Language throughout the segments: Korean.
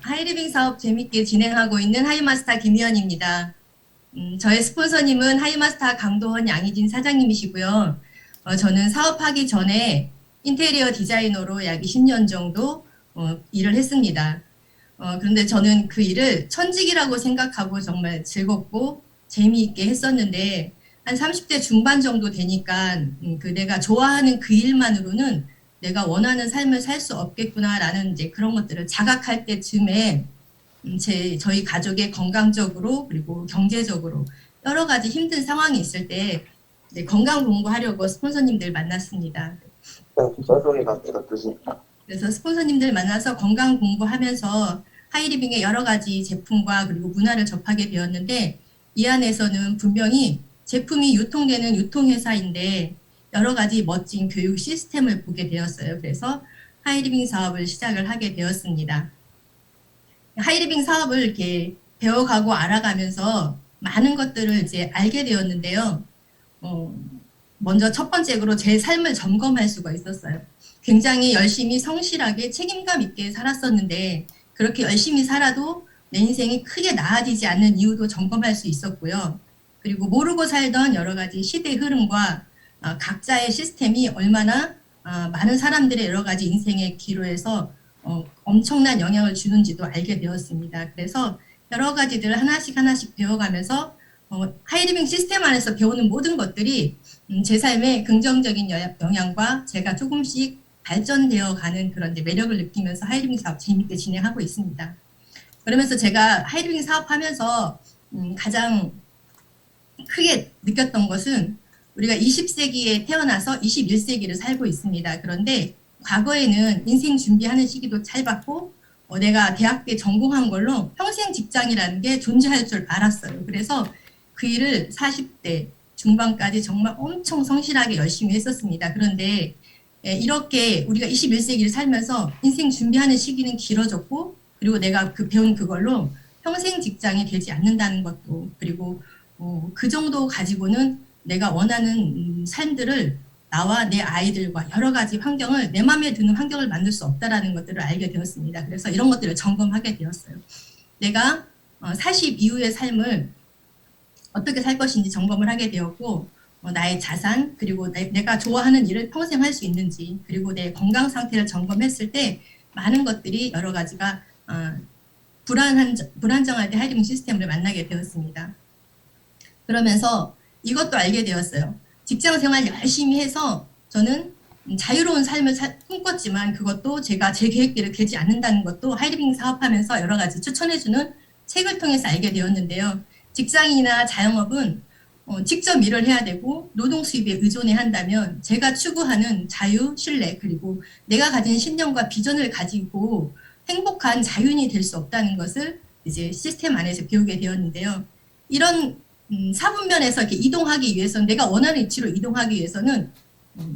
하이리빙 사업 재밌게 진행하고 있는 하이마스터 김희연입니다. 저의 스폰서님은 하이마스터 강도원 양희진 사장님이시고요. 저는 사업하기 전에 인테리어 디자이너로 약 20년 정도 일을 했습니다. 그런데 저는 그 일을 천직이라고 생각하고 정말 즐겁고 재미있게 했었는데 한 30대 중반 정도 되니까 그 내가 좋아하는 그 일만으로는 내가 원하는 삶을 살 수 없겠구나라는 이제 그런 것들을 자각할 때쯤에 저희 가족의 건강적으로 그리고 경제적으로 여러 가지 힘든 상황이 있을 때 건강 공부하려고 스폰서님들 만났습니다. 썰소리가 들었으니까. 그래서 스폰서님들 만나서 건강 공부하면서 하이리빙의 여러 가지 제품과 그리고 문화를 접하게 되었는데 이 안에서는 분명히 제품이 유통되는 유통회사인데 여러 가지 멋진 교육 시스템을 보게 되었어요. 그래서 하이리빙 사업을 시작을 하게 되었습니다. 하이리빙 사업을 이렇게 배워가고 알아가면서 많은 것들을 이제 알게 되었는데요. 먼저 첫 번째로 제 삶을 점검할 수가 있었어요. 굉장히 열심히 성실하게 책임감 있게 살았었는데 그렇게 열심히 살아도 내 인생이 크게 나아지지 않는 이유도 점검할 수 있었고요. 그리고 모르고 살던 여러 가지 시대 흐름과 각자의 시스템이 얼마나 많은 사람들의 여러 가지 인생의 기로에서 엄청난 영향을 주는지도 알게 되었습니다. 그래서 여러 가지들을 하나씩 배워가면서 하이리빙 시스템 안에서 배우는 모든 것들이 제 삶에 긍정적인 영향과 제가 조금씩 발전되어 가는 그런 매력을 느끼면서 하이리빙 사업 재밌게 진행하고 있습니다. 그러면서 제가 하이리빙 사업하면서 가장 크게 느꼈던 것은 우리가 20세기에 태어나서 21세기를 살고 있습니다. 그런데 과거에는 인생 준비하는 시기도 짧았고 내가 대학 때 전공한 걸로 평생 직장이라는 게 존재할 줄 알았어요. 그래서 그 일을 40대 중반까지 정말 엄청 성실하게 열심히 했었습니다. 그런데 이렇게 우리가 21세기를 살면서 인생 준비하는 시기는 길어졌고 그리고 내가 배운 그걸로 평생 직장이 되지 않는다는 것도 그리고 그 정도 가지고는 내가 원하는 삶들을 나와 내 아이들과 여러 가지 환경을 내 마음에 드는 환경을 만들 수 없다라는 것들을 알게 되었습니다. 그래서 이런 것들을 점검하게 되었어요. 내가 40 이후의 삶을 어떻게 살 것인지 점검을 하게 되었고 나의 자산 그리고 내가 좋아하는 일을 평생 할 수 있는지 그리고 내 건강 상태를 점검했을 때 많은 것들이 여러 가지가 불안정할 때 하이리빙 시스템을 만나게 되었습니다. 그러면서 이것도 알게 되었어요. 직장 생활 열심히 해서 저는 자유로운 삶을 꿈꿨지만 그것도 제가 제 계획대로 되지 않는다는 것도 하이리빙 사업하면서 여러 가지 추천해주는 책을 통해서 알게 되었는데요. 직장인이나 자영업은 직접 일을 해야 되고 노동 수입에 의존해야 한다면 제가 추구하는 자유, 신뢰 그리고 내가 가진 신념과 비전을 가지고 행복한 자유인이 될 수 없다는 것을 이제 시스템 안에서 배우게 되었는데요. 이런 사분면에서 이렇게 이동하기 위해서는 내가 원하는 위치로 이동하기 위해서는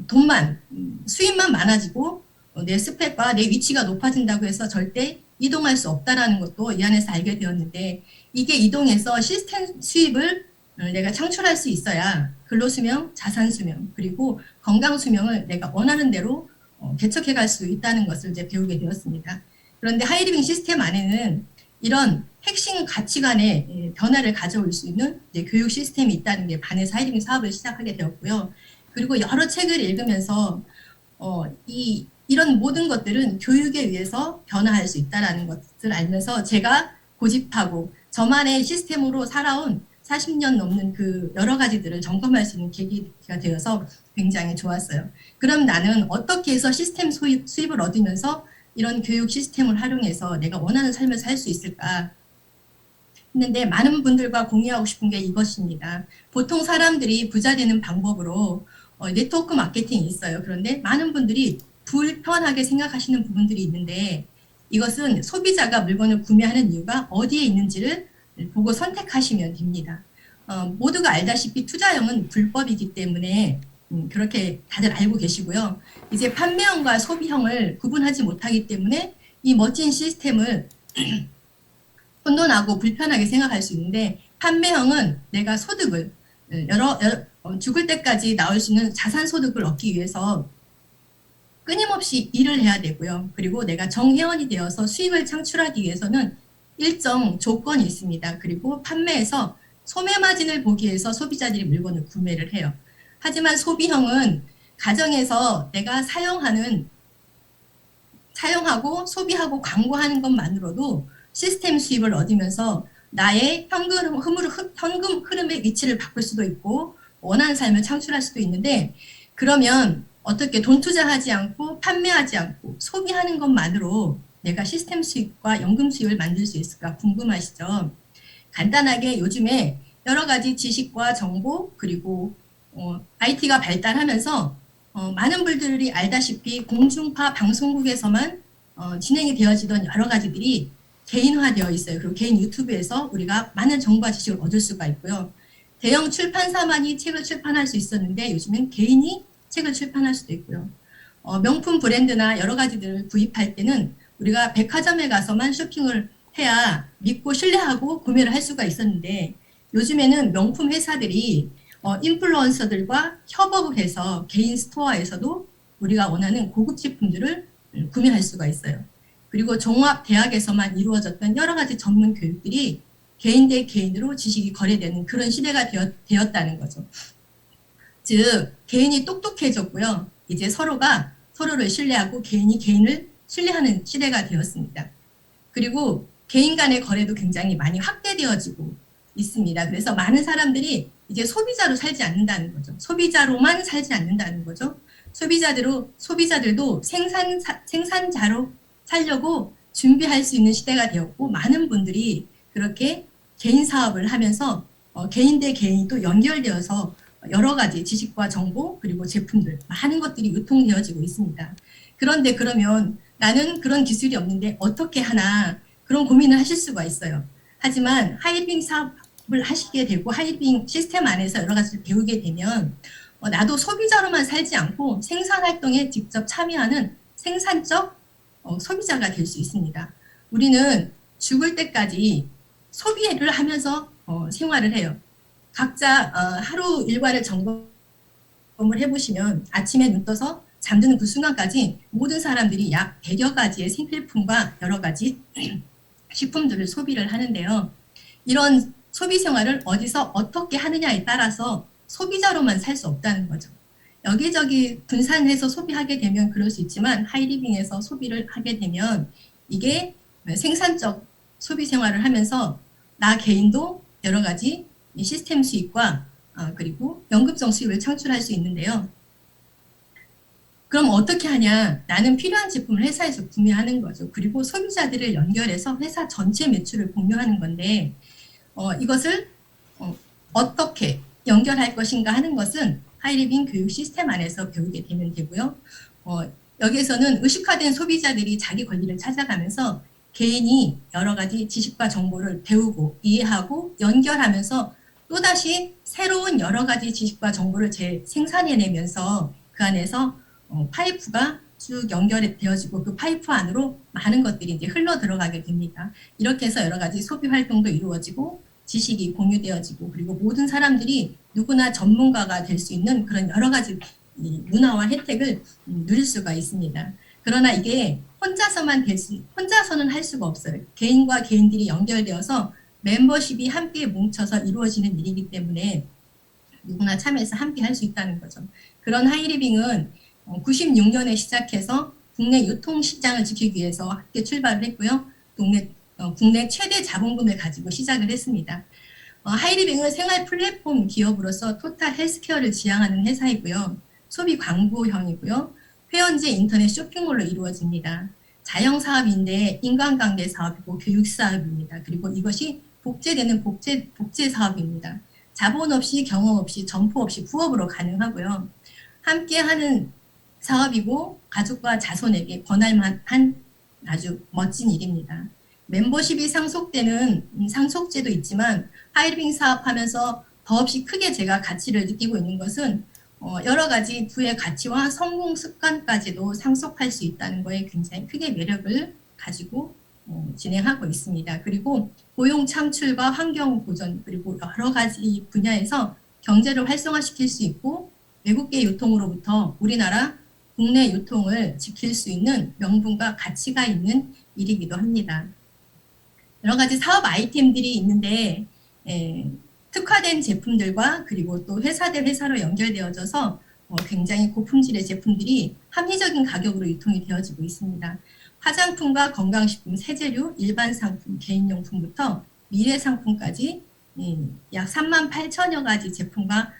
돈만 수입만 많아지고 내 스펙과 내 위치가 높아진다고 해서 절대 이동할 수 없다라는 것도 이 안에서 알게 되었는데 이게 이동해서 시스템 수입을 내가 창출할 수 있어야 근로수명, 자산수명 그리고 건강수명을 내가 원하는 대로 개척해 갈 수 있다는 것을 이제 배우게 되었습니다. 그런데 하이리빙 시스템 안에는 이런 핵심 가치관의 변화를 가져올 수 있는 교육 시스템이 있다는 게 반해서 하이리빙 사업을 시작하게 되었고요. 그리고 여러 책을 읽으면서 이런 모든 것들은 교육에 의해서 변화할 수 있다는 것을 알면서 제가 고집하고 저만의 시스템으로 살아온 40년 넘는 그 여러 가지들을 점검할 수 있는 계기가 되어서 굉장히 좋았어요. 그럼 나는 어떻게 해서 시스템 수입을 얻으면서 이런 교육 시스템을 활용해서 내가 원하는 삶을 살 수 있을까 했는데 많은 분들과 공유하고 싶은 게 이것입니다. 보통 사람들이 부자 되는 방법으로 네트워크 마케팅이 있어요. 그런데 많은 분들이 불편하게 생각하시는 부분들이 있는데 이것은 소비자가 물건을 구매하는 이유가 어디에 있는지를 보고 선택하시면 됩니다. 모두가 알다시피 투자형은 불법이기 때문에 그렇게 다들 알고 계시고요. 이제 판매형과 소비형을 구분하지 못하기 때문에 이 멋진 시스템을 혼돈하고 불편하게 생각할 수 있는데 판매형은 내가 소득을 죽을 때까지 나올 수 있는 자산 소득을 얻기 위해서 끊임없이 일을 해야 되고요. 그리고 내가 정회원이 되어서 수익을 창출하기 위해서는 일정 조건이 있습니다. 그리고 판매에서 소매 마진을 보기 위해서 소비자들이 물건을 구매를 해요. 하지만 소비형은 가정에서 내가 사용하고 소비하고 광고하는 것만으로도 시스템 수입을 얻으면서 나의 현금 흐름의 위치를 바꿀 수도 있고 원하는 삶을 창출할 수도 있는데, 그러면 어떻게 돈 투자하지 않고 판매하지 않고 소비하는 것만으로 내가 시스템 수익과 연금 수익을 만들 수 있을까 궁금하시죠? 간단하게 요즘에 여러 가지 지식과 정보 그리고 IT가 발달하면서 많은 분들이 알다시피 공중파 방송국에서만 진행이 되어지던 여러 가지들이 개인화되어 있어요. 그리고 개인 유튜브에서 우리가 많은 정보와 지식을 얻을 수가 있고요. 대형 출판사만이 책을 출판할 수 있었는데 요즘엔 개인이 책을 출판할 수도 있고요. 명품 브랜드나 여러 가지들을 구입할 때는 우리가 백화점에 가서만 쇼핑을 해야 믿고 신뢰하고 구매를 할 수가 있었는데, 요즘에는 명품 회사들이 인플루언서들과 협업을 해서 개인 스토어에서도 우리가 원하는 고급 제품들을 구매할 수가 있어요. 그리고 종합대학에서만 이루어졌던 여러 가지 전문 교육들이 개인 대 개인으로 지식이 거래되는 그런 시대가 되었다는 거죠. 즉 개인이 똑똑해졌고요. 이제 서로가 서로를 신뢰하고 개인이 개인을 신뢰하는 시대가 되었습니다. 그리고 개인 간의 거래도 굉장히 많이 확대되어지고 있습니다. 그래서 많은 사람들이 이제 소비자로 살지 않는다는 거죠. 소비자로만 살지 않는다는 거죠. 소비자들도 생산자로 살려고 준비할 수 있는 시대가 되었고, 많은 분들이 그렇게 개인 사업을 하면서 개인 대 개인이 또 연결되어서 여러 가지 지식과 정보 그리고 제품들 많은 것들이 유통되어지고 있습니다. 그런데 그러면 나는 그런 기술이 없는데 어떻게 하나, 그런 고민을 하실 수가 있어요. 하지만 하이리빙 사업을 하시게 되고 하이리빙 시스템 안에서 여러 가지를 배우게 되면 나도 소비자로만 살지 않고 생산활동에 직접 참여하는 생산적 소비자가 될 수 있습니다. 우리는 죽을 때까지 소비를 하면서 생활을 해요. 각자 하루 일과를 점검을 해보시면 아침에 눈 떠서 잠드는 그 순간까지 모든 사람들이 약 100여 가지의 생필품과 여러 가지 식품들을 소비를 하는데요. 이런 소비 생활을 어디서 어떻게 하느냐에 따라서 소비자로만 살 수 없다는 거죠. 여기저기 분산해서 소비하게 되면 그럴 수 있지만 하이리빙에서 소비를 하게 되면 이게 생산적 소비 생활을 하면서 나 개인도 여러 가지 시스템 수익과 그리고 연금성 수익을 창출할 수 있는데요. 그럼 어떻게 하냐? 나는 필요한 제품을 회사에서 구매하는 거죠. 그리고 소비자들을 연결해서 회사 전체 매출을 공유하는 건데 이것을 어떻게 연결할 것인가 하는 것은 하이리빙 교육 시스템 안에서 배우게 되면 되고요. 여기에서는 의식화된 소비자들이 자기 권리를 찾아가면서 개인이 여러 가지 지식과 정보를 배우고 이해하고 연결하면서 또다시 새로운 여러 가지 지식과 정보를 생산해내면서 그 안에서 파이프가 쭉 연결되어지고 그 파이프 안으로 많은 것들이 이제 흘러 들어가게 됩니다. 이렇게 해서 여러 가지 소비 활동도 이루어지고 지식이 공유되어지고 그리고 모든 사람들이 누구나 전문가가 될 수 있는 그런 여러 가지 문화와 혜택을 누릴 수가 있습니다. 그러나 이게 혼자서는 할 수가 없어요. 개인과 개인들이 연결되어서 멤버십이 함께 뭉쳐서 이루어지는 일이기 때문에 누구나 참여해서 함께 할 수 있다는 거죠. 그런 하이리빙은 96년에 시작해서 국내 유통시장을 지키기 위해서 함께 출발을 했고요. 국내 최대 자본금을 가지고 시작을 했습니다. 하이리빙은 생활 플랫폼 기업으로서 토탈 헬스케어를 지향하는 회사이고요. 소비 광고형이고요. 회원제 인터넷 쇼핑몰로 이루어집니다. 자영 사업인데 인간관계 사업이고 교육 사업입니다. 그리고 이것이 복제되는 복제 사업입니다. 자본 없이 경험 없이 점포 없이 부업으로 가능하고요. 함께하는 사업이고 가족과 자손에게 권할만한 아주 멋진 일입니다. 멤버십이 상속되는 상속제도 있지만 하이리빙 사업하면서 더없이 크게 제가 가치를 느끼고 있는 것은 여러 가지 부의 가치와 성공 습관까지도 상속할 수 있다는 거에 굉장히 크게 매력을 가지고 진행하고 있습니다. 그리고 고용 창출과 환경 보전 그리고 여러 가지 분야에서 경제를 활성화시킬 수 있고 외국계 유통으로부터 우리나라 국내 유통을 지킬 수 있는 명분과 가치가 있는 일이기도 합니다. 여러 가지 사업 아이템들이 있는데 특화된 제품들과 그리고 또 회사 대 회사로 연결되어져서 굉장히 고품질의 제품들이 합리적인 가격으로 유통이 되어지고 있습니다. 화장품과 건강식품, 세제류, 일반 상품, 개인용품부터 미래 상품까지 약 38,000여 가지 제품과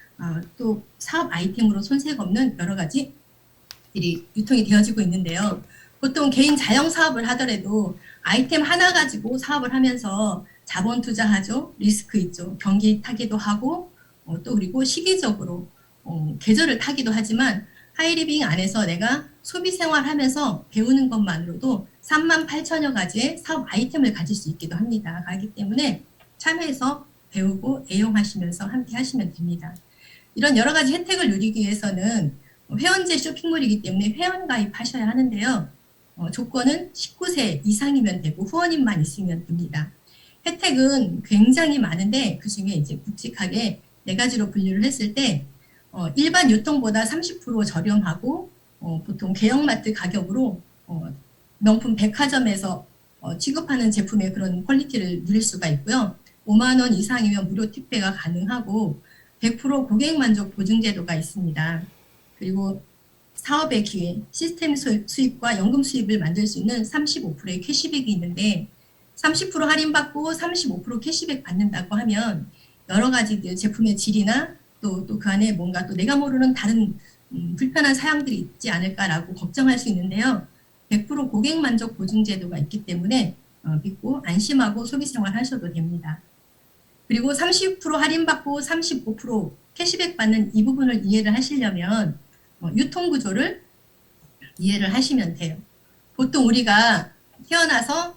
또 사업 아이템으로 손색 없는 여러 가지들이 유통이 되어지고 있는데요. 보통 개인 자영 사업을 하더라도 아이템 하나 가지고 사업을 하면서 자본 투자하죠. 리스크 있죠. 경기 타기도 하고 또 그리고 시기적으로 계절을 타기도 하지만 하이리빙 안에서 내가 소비 생활하면서 배우는 것만으로도 38,000여 가지의 사업 아이템을 가질 수 있기도 합니다. 그렇기 때문에 참여해서 배우고 애용하시면서 함께 하시면 됩니다. 이런 여러 가지 혜택을 누리기 위해서는 회원제 쇼핑몰이기 때문에 회원 가입하셔야 하는데요. 조건은 19세 이상이면 되고 후원인만 있으면 됩니다. 혜택은 굉장히 많은데 그 중에 이제 굵직하게 4가지로 분류를 했을 때 일반 유통보다 30% 저렴하고 보통 대형마트 가격으로 명품 백화점에서 취급하는 제품의 그런 퀄리티를 누릴 수가 있고요. 5만 원 이상이면 무료 택배가 가능하고 100% 고객 만족 보증 제도가 있습니다. 그리고 사업의 기회, 시스템 수입과 연금 수입을 만들 수 있는 35%의 캐시백이 있는데 30% 할인받고 35% 캐시백 받는다고 하면 여러 가지들 제품의 질이나 또 그 안에 뭔가 또 내가 모르는 다른 불편한 사양들이 있지 않을까라고 걱정할 수 있는데요. 100% 고객 만족 보증 제도가 있기 때문에 믿고 안심하고 소비 생활 하셔도 됩니다. 그리고 30% 할인받고 35% 캐시백 받는 이 부분을 이해를 하시려면 유통 구조를 이해를 하시면 돼요. 보통 우리가 태어나서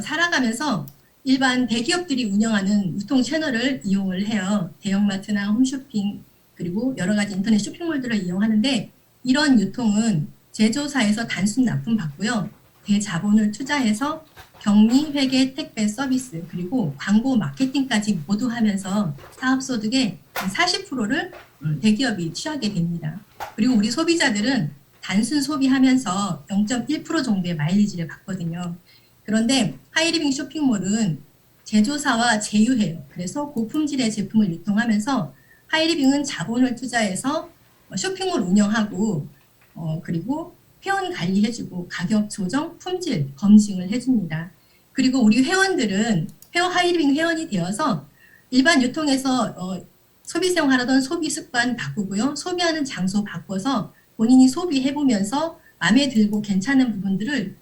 살아가면서 일반 대기업들이 운영하는 유통 채널을 이용을 해요. 대형마트나 홈쇼핑 그리고 여러 가지 인터넷 쇼핑몰들을 이용하는데 이런 유통은 제조사에서 단순 납품 받고요. 대자본을 투자해서 격리, 회계, 택배, 서비스 그리고 광고, 마케팅까지 모두 하면서 사업소득의 40%를 대기업이 취하게 됩니다. 그리고 우리 소비자들은 단순 소비하면서 0.1% 정도의 마일리지를 받거든요. 그런데 하이리빙 쇼핑몰은 제조사와 제휴해요. 그래서 고품질의 제품을 유통하면서 하이리빙은 자본을 투자해서 쇼핑몰 운영하고 그리고 회원 관리해주고 가격 조정, 품질 검증을 해줍니다. 그리고 우리 회원들은 하이리빙 회원이 되어서 일반 유통에서 소비 생활하던 소비 습관 바꾸고요. 소비하는 장소 바꿔서 본인이 소비해보면서 마음에 들고 괜찮은 부분들을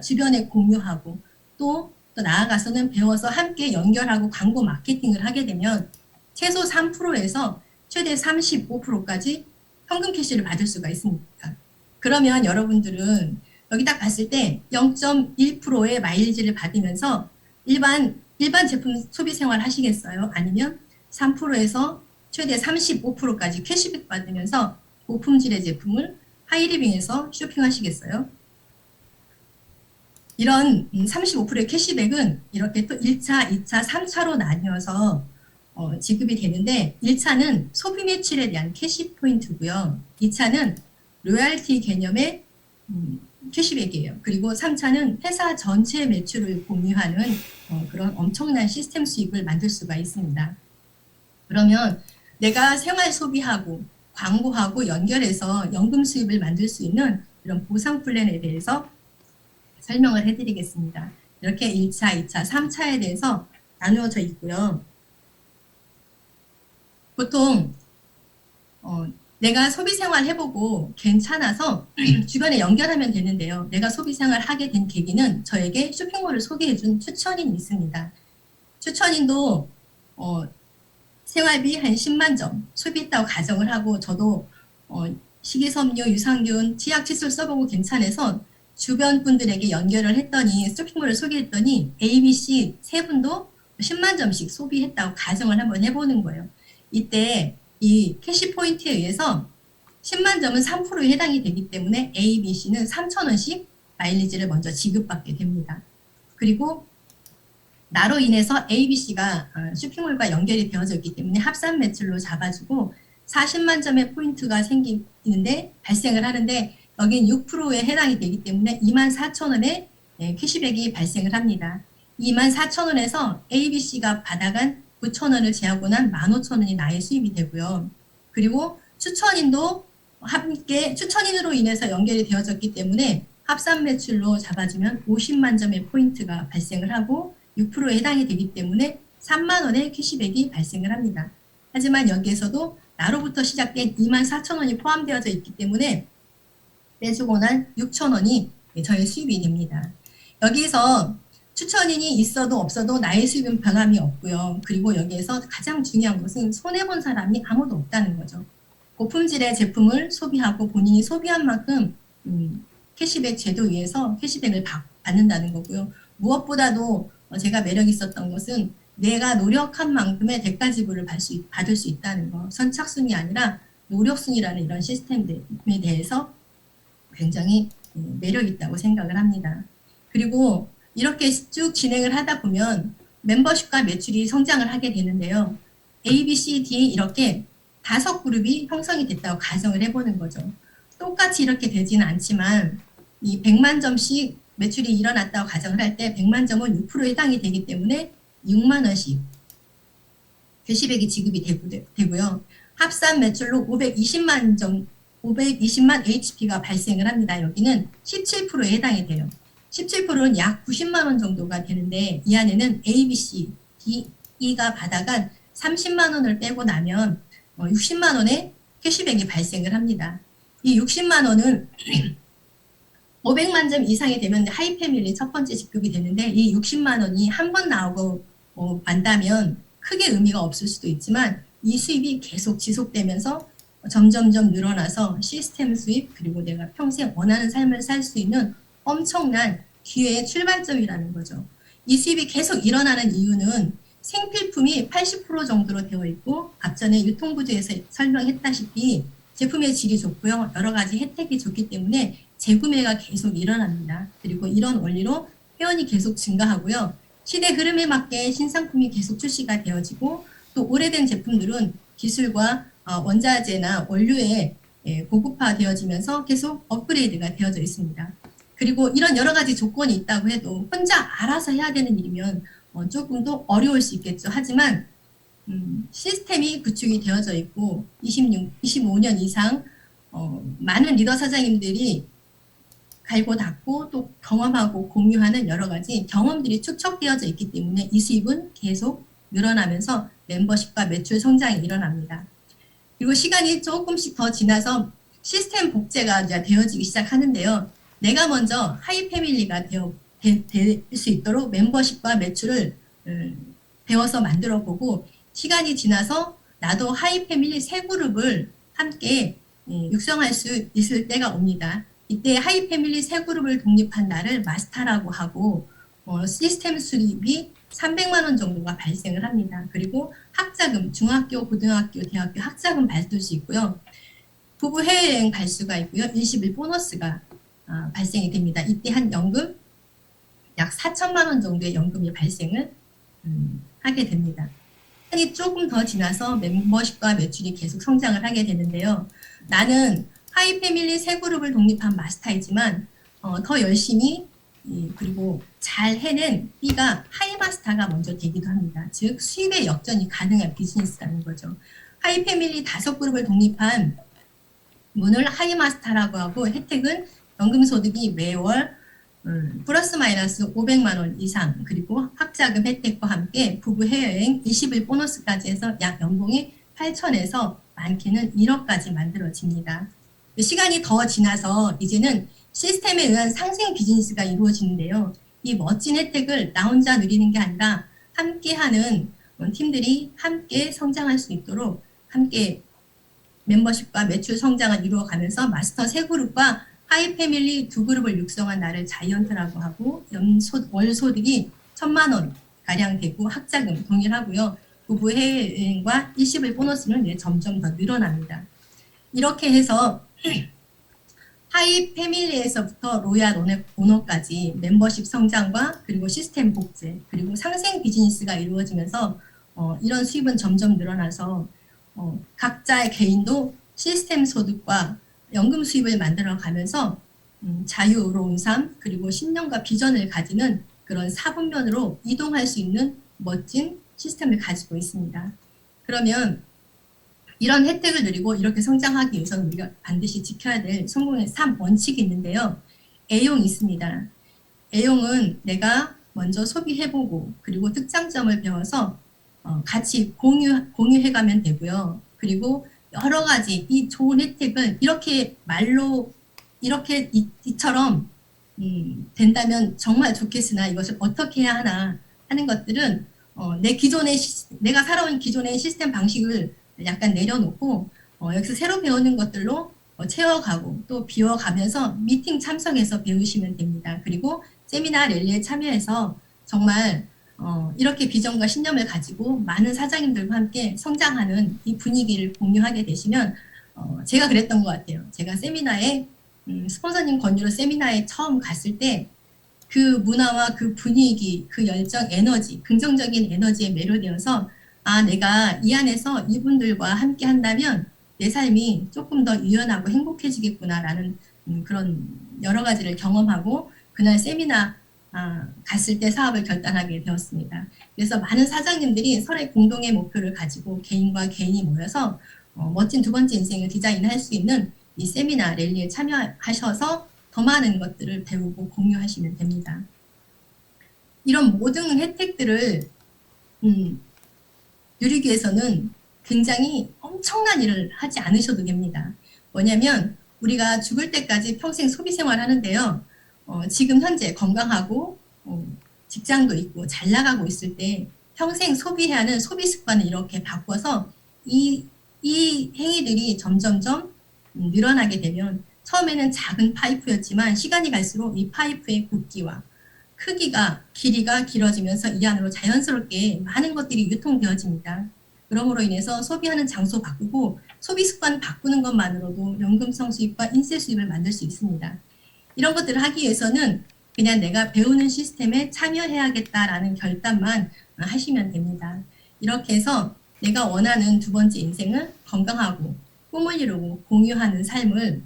주변에 공유하고 또 나아가서는 배워서 함께 연결하고 광고 마케팅을 하게 되면 최소 3%에서 최대 35%까지 현금 캐시를 받을 수가 있습니다. 그러면 여러분들은 여기 딱 봤을 때 0.1%의 마일리지를 받으면서 일반 제품 소비 생활 하시겠어요? 아니면 3%에서 최대 35%까지 캐시백 받으면서 고품질의 제품을 하이리빙에서 쇼핑하시겠어요? 이런 35%의 캐시백은 이렇게 또 1차, 2차, 3차로 나뉘어서 지급이 되는데 1차는 소비 매출에 대한 캐시 포인트고요. 2차는 로얄티 개념의 캐시백이에요. 그리고 3차는 회사 전체 매출을 공유하는 그런 엄청난 시스템 수익을 만들 수가 있습니다. 그러면 내가 생활 소비하고 광고하고 연결해서 연금 수입을 만들 수 있는 이런 보상 플랜에 대해서 설명을 해드리겠습니다. 이렇게 1차, 2차, 3차에 대해서 나누어져 있고요. 보통 내가 소비 생활 해보고 괜찮아서 주변에 연결하면 되는데요. 내가 소비 생활 하게 된 계기는 저에게 쇼핑몰을 소개해준 추천인이 있습니다. 추천인도 생활비 한 10만 점 소비했다고 가정을 하고 저도 식이섬유, 유산균, 치약, 칫솔 써보고 괜찮아서 주변 분들에게 연결을 했더니 쇼핑몰을 소개했더니 A, B, C 세 분도 10만 점씩 소비했다고 가정을 한번 해보는 거예요. 이때 이 캐시 포인트에 의해서 10만 점은 3%에 해당이 되기 때문에 A, B, C는 3,000원씩 마일리지를 먼저 지급받게 됩니다. 그리고 나로 인해서 A, B, C가 쇼핑몰과 연결이 되어져 있기 때문에 합산 매출로 잡아주고 40만 점의 포인트가 발생을 하는데 여긴 6%에 해당이 되기 때문에 24,000원의 캐시백이 발생을 합니다. 24,000원에서 ABC가 받아간 9,000원을 제하고 난 15,000원이 나의 수입이 되고요. 그리고 추천인도 함께 추천인으로 인해서 연결이 되어졌기 때문에 합산 매출로 잡아주면 50만 점의 포인트가 발생을 하고 6%에 해당이 되기 때문에 3만 원의 캐시백이 발생을 합니다. 하지만 여기에서도 나로부터 시작된 24,000원이 포함되어져 있기 때문에 빼주고 난 6,000원이 저의 수입이 됩니다. 여기서 추천인이 있어도 없어도 나의 수입은 변함이 없고요. 그리고 여기에서 가장 중요한 것은 손해본 사람이 아무도 없다는 거죠. 고품질의 제품을 소비하고 본인이 소비한 만큼 캐시백 제도위에서 캐시백을 받는다는 거고요. 무엇보다도 제가 매력 있었던 것은 내가 노력한 만큼의 대가 지불을 받을 수 있다는 거. 선착순이 아니라 노력순이라는 이런 시스템에 대해서 굉장히 매력 있다고 생각을 합니다. 그리고 이렇게 쭉 진행을 하다 보면 멤버십과 매출이 성장을 하게 되는데요. A, B, C, D 이렇게 5그룹이 형성이 됐다고 가정을 해보는 거죠. 똑같이 이렇게 되지는 않지만 이 100만 점씩 매출이 일어났다고 가정을 할 때 100만 점은 6%에 해당이 되기 때문에 6만 원씩 캐시백이 지급이 되고요. 합산 매출로 520만 HP가 발생을 합니다. 여기는 17%에 해당이 돼요. 17%는 약 90만 원 정도가 되는데 이 안에는 A, B, C, D, E가 받아간 30만 원을 빼고 나면 60만 원의 캐시백이 발생을 합니다. 이 60만 원은 500만 점 이상이 되면 하이패밀리 첫 번째 지급이 되는데 이 60만 원이 한 번 나오고 만다면 크게 의미가 없을 수도 있지만 이 수입이 계속 지속되면서 점점점 늘어나서 시스템 수입 그리고 내가 평생 원하는 삶을 살 수 있는 엄청난 기회의 출발점이라는 거죠. 이 수입이 계속 일어나는 이유는 생필품이 80% 정도로 되어 있고 앞전에 유통구조에서 설명했다시피 제품의 질이 좋고요. 여러 가지 혜택이 좋기 때문에 재구매가 계속 일어납니다. 그리고 이런 원리로 회원이 계속 증가하고요. 시대 흐름에 맞게 신상품이 계속 출시가 되어지고 또 오래된 제품들은 기술과 원자재나 원료에 고급화되어지면서 계속 업그레이드가 되어져 있습니다. 그리고 이런 여러 가지 조건이 있다고 해도 혼자 알아서 해야 되는 일이면 조금 더 어려울 수 있겠죠. 하지만 시스템이 구축이 되어져 있고 25년 이상 많은 리더 사장님들이 갈고 닦고 또 경험하고 공유하는 여러 가지 경험들이 축적되어져 있기 때문에 이 수입은 계속 늘어나면서 멤버십과 매출 성장이 일어납니다. 그리고 시간이 조금씩 더 지나서 시스템 복제가 되어지기 시작하는데요. 내가 먼저 하이패밀리가 될 수 있도록 멤버십과 매출을 배워서 만들어 보고 시간이 지나서 나도 하이패밀리 세 그룹을 함께 육성할 수 있을 때가 옵니다. 이때 하이패밀리 세 그룹을 독립한 나를 마스터라고 하고 시스템 수입이 300만 원 정도가 발생을 합니다. 그리고 학자금, 중학교, 고등학교, 대학교 학자금 받을 수 있고요. 부부 해외여행 갈 수가 있고요. 일시불 보너스가 발생이 됩니다. 이때 한 연금 약 4천만 원 정도의 연금이 발생을 하게 됩니다. 시간이 조금 더 지나서 멤버십과 매출이 계속 성장을 하게 되는데요. 나는 하이패밀리 세 그룹을 독립한 마스터이지만 더 열심히 그리고 잘 해낸 B가 하이마스터가 먼저 되기도 합니다. 즉 수입의 역전이 가능한 비즈니스라는 거죠. 하이패밀리 5그룹을 독립한 분을 하이마스터라고 하고 혜택은 연금소득이 매월 플러스 마이너스 500만 원 이상 그리고 학자금 혜택과 함께 부부 해외여행 20일 보너스까지 해서 약 연봉이 8천에서 많게는 1억까지 만들어집니다. 시간이 더 지나서 이제는 시스템에 의한 상생 비즈니스가 이루어지는데요. 이 멋진 혜택을 나 혼자 누리는 게 아니라 함께하는 팀들이 함께 성장할 수 있도록 함께 멤버십과 매출 성장을 이루어가면서 마스터 3그룹과 하이패밀리 2그룹을 육성한 나를 자이언트라고 하고 월 소득이 1,000만 원 가량 되고 학자금 동일하고요. 부부 해외여행과 일시불 보너스는 점점 더 늘어납니다. 이렇게 해서 하이패밀리에서부터 로얄 오너까지 멤버십 성장과 그리고 시스템 복제 그리고 상생 비즈니스가 이루어지면서 이런 수입은 점점 늘어나서 각자의 개인도 시스템 소득과 연금 수입을 만들어 가면서 자유로운 삶 그리고 신념과 비전을 가지는 그런 사분면으로 이동할 수 있는 멋진 시스템을 가지고 있습니다. 그러면 이런 혜택을 누리고 이렇게 성장하기 위해서는 우리가 반드시 지켜야 될 성공의 3원칙이 있는데요. A용이 있습니다. A용은 내가 먼저 소비해보고 그리고 특장점을 배워서 같이 공유해가면 되고요. 그리고 여러 가지 이 좋은 혜택을 이렇게 말로 이렇게 이처럼 된다면 정말 좋겠으나 이것을 어떻게 해야 하나 하는 것들은 내 기존의 내가 살아온 기존의 시스템 방식을 약간 내려놓고 여기서 새로 배우는 것들로 채워가고 또 비워가면서 미팅 참석해서 배우시면 됩니다. 그리고 세미나 랠리에 참여해서 정말 이렇게 비전과 신념을 가지고 많은 사장님들과 함께 성장하는 이 분위기를 공유하게 되시면 제가 그랬던 것 같아요. 제가 세미나에 스폰서님 권유로 세미나에 처음 갔을 때 그 문화와 그 분위기, 그 열정, 에너지, 긍정적인 에너지에 매료되어서 아, 내가 이 안에서 이분들과 함께 한다면 내 삶이 조금 더 유연하고 행복해지겠구나라는 그런 여러 가지를 경험하고 그날 세미나 갔을 때 사업을 결단하게 되었습니다. 그래서 많은 사장님들이 서로의 공동의 목표를 가지고 개인과 개인이 모여서 멋진 두 번째 인생을 디자인할 수 있는 이 세미나 랠리에 참여하셔서 더 많은 것들을 배우고 공유하시면 됩니다. 이런 모든 혜택들을 누리기 위해서는 굉장히 엄청난 일을 하지 않으셔도 됩니다. 뭐냐면 우리가 죽을 때까지 평생 소비 생활 하는데요. 지금 현재 건강하고 직장도 있고 잘 나가고 있을 때 평생 소비해야 하는 소비 습관을 이렇게 바꿔서 이 행위들이 점점점 늘어나게 되면 처음에는 작은 파이프였지만 시간이 갈수록 이 파이프의 굵기와 크기가 길이가 길어지면서 이 안으로 자연스럽게 많은 것들이 유통되어집니다. 그러므로 인해서 소비하는 장소 바꾸고 소비 습관 바꾸는 것만으로도 연금성 수입과 인세 수입을 만들 수 있습니다. 이런 것들을 하기 위해서는 그냥 내가 배우는 시스템에 참여해야겠다라는 결단만 하시면 됩니다. 이렇게 해서 내가 원하는 두 번째 인생을 건강하고 꿈을 이루고 공유하는 삶을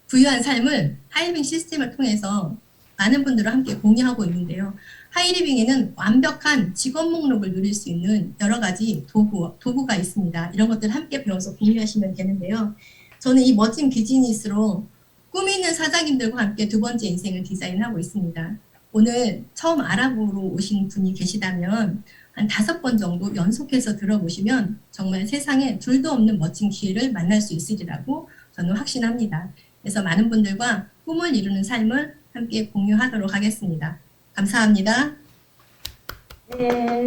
부유한 삶을 하이리빙 시스템을 통해서 많은 분들과 함께 공유하고 있는데요. 하이리빙에는 완벽한 직업 목록을 누릴 수 있는 여러 가지 도구가 있습니다. 이런 것들 함께 배워서 공유하시면 되는데요. 저는 이 멋진 비즈니스로 꿈이 있는 사장님들과 함께 두 번째 인생을 디자인하고 있습니다. 오늘 처음 알아보러 오신 분이 계시다면 한 5번 정도 연속해서 들어보시면 정말 세상에 둘도 없는 멋진 기회를 만날 수 있으리라고 저는 확신합니다. 그래서 많은 분들과 꿈을 이루는 삶을 함께 공유하도록 하겠습니다. 감사합니다. 네.